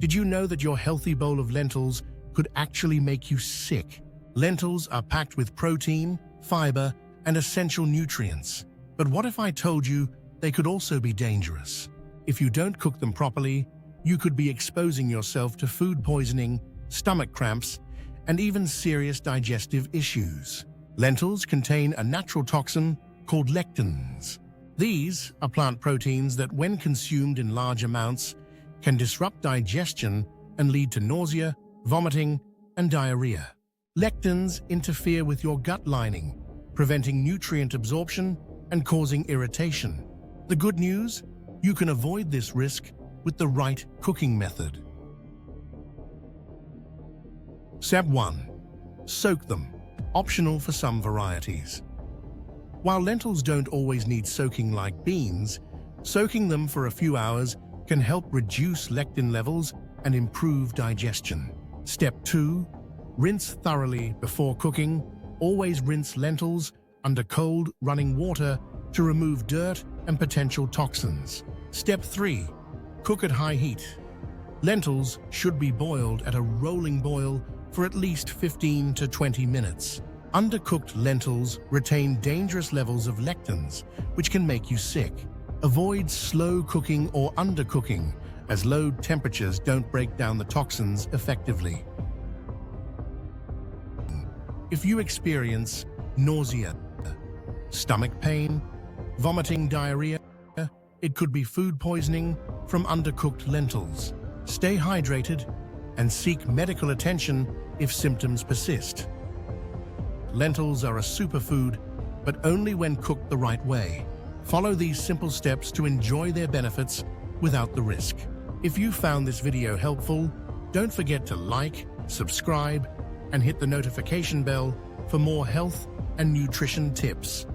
Did you know that your healthy bowl of lentils could actually make you sick? Lentils are packed with protein, fiber, and essential nutrients. But what if I told you they could also be dangerous? If you don't cook them properly, you could be exposing yourself to food poisoning, stomach cramps, and even serious digestive issues. Lentils contain a natural toxin called lectins. These are plant proteins that, when consumed in large amounts, can disrupt digestion and lead to nausea, vomiting, and diarrhea. Lectins interfere with your gut lining, preventing nutrient absorption and causing irritation. The good news? You can avoid this risk with the right cooking method. Step 1. Soak them. Optional for some varieties. While lentils don't always need soaking like beans, soaking them for a few hours can help reduce lectin levels and improve digestion. Step 2. Rinse thoroughly before cooking. Always rinse lentils under cold, running water to remove dirt and potential toxins. Step 3. Cook at high heat. Lentils should be boiled at a rolling boil for at least 15 to 20 minutes. Undercooked lentils retain dangerous levels of lectins, which can make you sick. Avoid slow cooking or undercooking, as low temperatures don't break down the toxins effectively. If you experience nausea, stomach pain, vomiting, diarrhea, it could be food poisoning from undercooked lentils. Stay hydrated and seek medical attention if symptoms persist. Lentils are a superfood, but only when cooked the right way. Follow these simple steps to enjoy their benefits without the risk. If you found this video helpful, don't forget to like, subscribe, and hit the notification bell for more health and nutrition tips.